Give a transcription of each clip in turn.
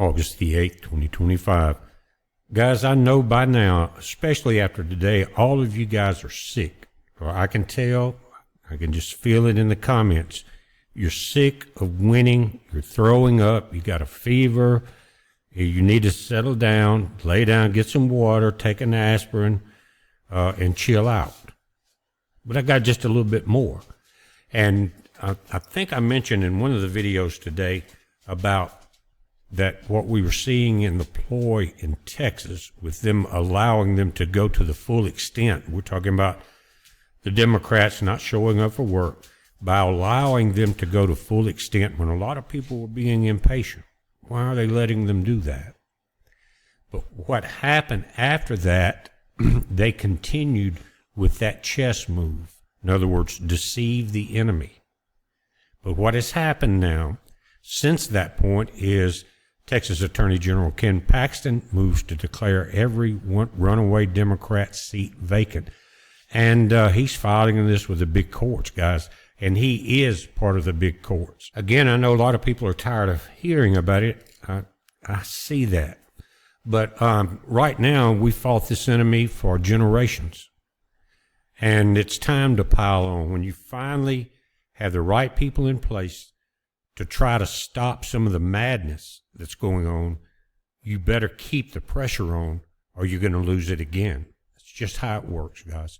August the 8th, 2025. Guys, I know by now, especially after today, all of you guys are sick. Or I can tell, I can just feel it in the comments. You're sick of winning, you're throwing up, you got a fever, you need to settle down, lay down, get some water, take an aspirin, and chill out. But I got just a little bit more. And I think I mentioned in one of the videos today about that what we were seeing in the ploy in Texas with them allowing them to go to the full extent. We're talking about the Democrats not showing up for work by allowing them to go to full extent when a lot of people were being impatient. Why are they letting them do that? But what happened after that, they continued with that chess move. In other words, deceive the enemy. But what has happened now since that point is Texas Attorney General Ken Paxton moves to declare every runaway Democrat seat vacant. And he's filing this with the big courts, guys. And he is part of the big courts. Again, I know a lot of people are tired of hearing about it. I see that. But right now, we fought this enemy for generations. And it's time to pile on. When you finally have the right people in place to try to stop some of the madness that's going on, you better keep the pressure on or you're going to lose it again. That's just how it works, guys.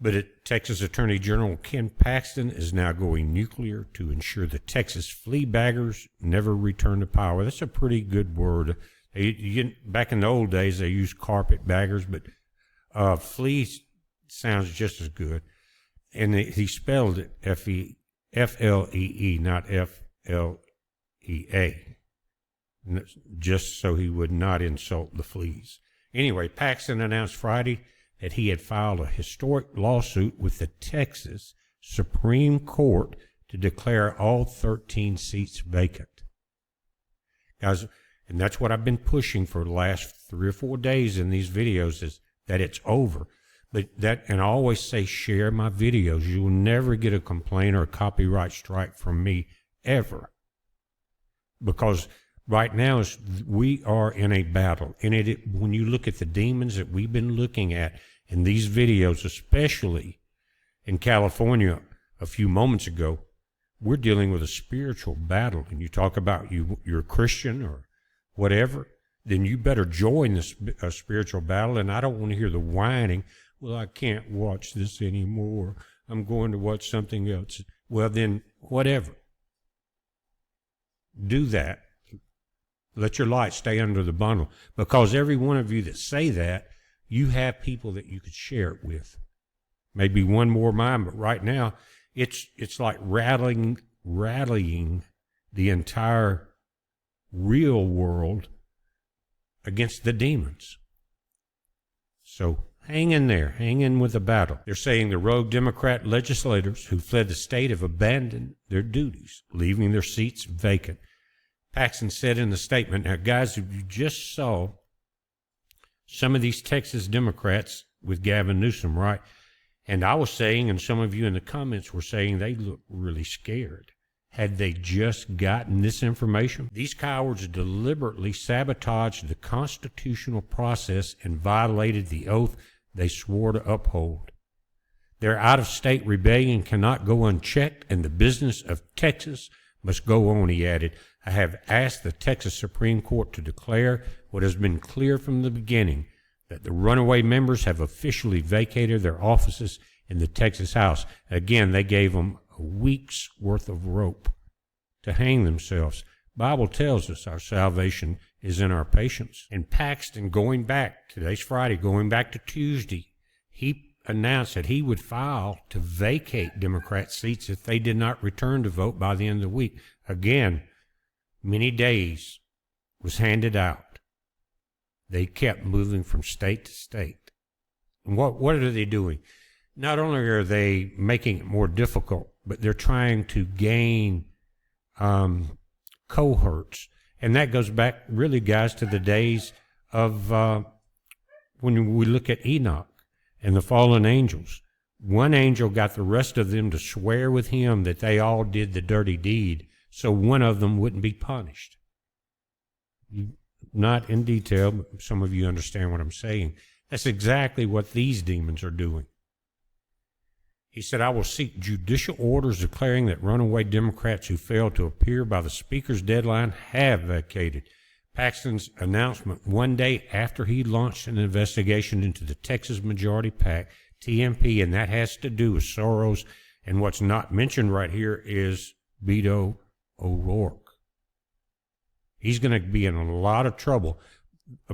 But Texas Attorney General Ken Paxton is now going nuclear to ensure the Texas flea baggers never return to power. That's a pretty good word. Back in the old days, they used carpet baggers, but fleas sounds just as good. And he spelled it F-L-E-E, not F-L-E-A, just so he would not insult the fleas. Anyway, Paxton announced Friday that he had filed a historic lawsuit with the Texas Supreme Court to declare all 13 seats vacant. Guys, and that's what I've been pushing for the last 3 or 4 days in these videos, is that it's over. But and I always say, share my videos. You will never get a complaint or a copyright strike from me, ever. Because right now, we are in a battle. And when you look at the demons that we've been looking at in these videos, especially in California a few moments ago, we're dealing with a spiritual battle. And you talk about you're a Christian or whatever, then you better join this spiritual battle. And I don't want to hear the whining, well, I can't watch this anymore, I'm going to watch something else. Well, then, whatever. Do that. Let your light stay under the bundle. Because every one of you that say that, you have people that you could share it with. Maybe one more mind, but right now, it's like rallying the entire real world against the demons. So hang in there. Hang in with the battle. They're saying the rogue Democrat legislators who fled the state have abandoned their duties, leaving their seats vacant. Paxton said in the statement, now guys, if you just saw some of these Texas Democrats with Gavin Newsom, right? And I was saying, and some of you in the comments were saying, they look really scared. Had they just gotten this information? These cowards deliberately sabotaged the constitutional process and violated the oath they swore to uphold. Their out-of-state rebellion cannot go unchecked, and the business of Texas must go on, he added. I have asked the Texas Supreme Court to declare what has been clear from the beginning, that the runaway members have officially vacated their offices in the Texas House. Again, they gave them a week's worth of rope to hang themselves. Bible tells us our salvation is in our patience. And Paxton, going back, today's Friday, going back to Tuesday, he announced that he would file to vacate Democrat seats if they did not return to vote by the end of the week. Again, many days was handed out. They kept moving from state to state. And what are they doing? Not only are they making it more difficult, but they're trying to gain cohorts. And that goes back really, guys, to the days of when we look at Enoch and the fallen angels. One angel got the rest of them to swear with him that they all did the dirty deed, so one of them wouldn't be punished. not in detail, but some of you understand what I'm saying. That's exactly what these demons are doing. He said, I will seek judicial orders declaring that runaway Democrats who failed to appear by the Speaker's deadline have vacated. Paxton's announcement one day after he launched an investigation into the Texas Majority PAC, TMP, and that has to do with Soros. And what's not mentioned right here is Beto O'Rourke. He's going to be in a lot of trouble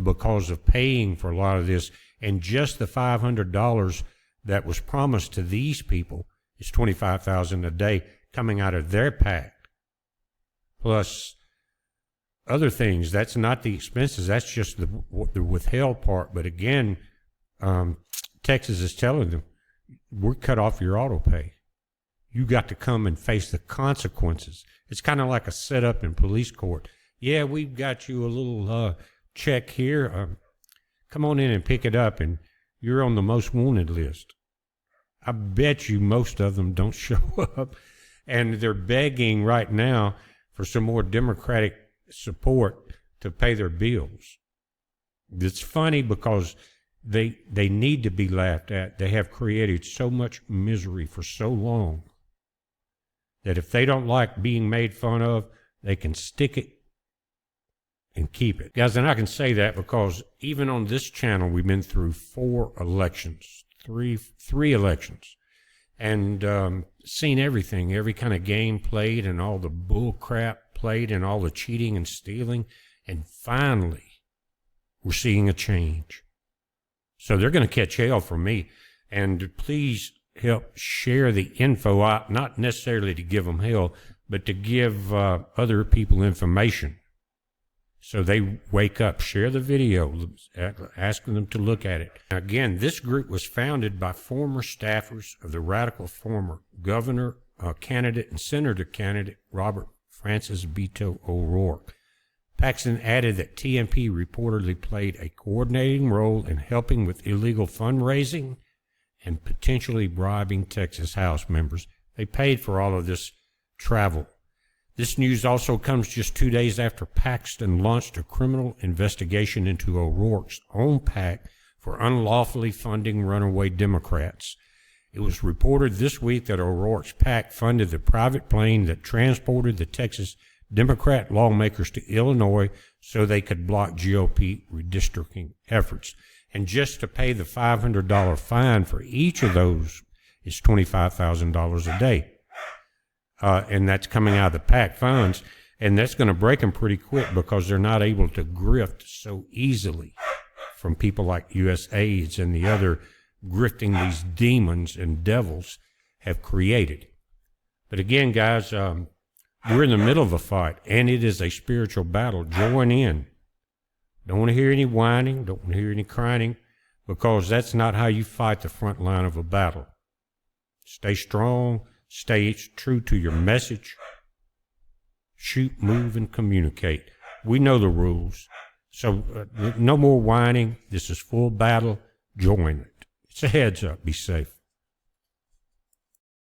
because of paying for a lot of this. And just the $500 that was promised to these people is $25,000 a day coming out of their PAC. Plus other things. That's not the expenses. That's just the withheld part. But again, Texas is telling them, we're cut off your auto pay. You got to come and face the consequences. It's kind of like a setup in police court. Yeah, we've got you a little check here. Come on in and pick it up, and you're on the most wanted list. I bet you most of them don't show up, and they're begging right now for some more Democratic support to pay their bills. It's funny because they need to be laughed at. They have created so much misery for so long that if they don't like being made fun of, they can stick it and keep it. Guys, and I can say that because even on this channel, we've been through three elections, and seen everything, every kind of game played and all the bull crap played and all the cheating and stealing. And finally, we're seeing a change. So they're going to catch hell from me. And please help share the info out, not necessarily to give them hell, but to give other people information. So they wake up, share the video, asking them to look at it. Again, this group was founded by former staffers of the radical former governor candidate and senator candidate Robert Francis Beto O'Rourke. Paxton added that TMP reportedly played a coordinating role in helping with illegal fundraising and potentially bribing Texas House members. They paid for all of this travel. This news also comes just 2 days after Paxton launched a criminal investigation into O'Rourke's own PAC for unlawfully funding runaway Democrats. It was reported this week that O'Rourke's PAC funded the private plane that transported the Texas Democrat lawmakers to Illinois so they could block GOP redistricting efforts. And just to pay the $500 fine for each of those is $25,000 a day. And that's coming out of the PAC funds, and that's going to break them pretty quick because they're not able to grift so easily from people like USAIDs and the other grifting these demons and devils have created. But again, guys, we're in the middle of a fight, and it is a spiritual battle. Join in. Don't want to hear any whining, don't want to hear any crying, because that's not how you fight the front line of a battle. Stay strong. Stay true to your message. Shoot, move, and communicate. We know the rules. So no more whining. This is full battle. Join it. It's a heads up. Be safe.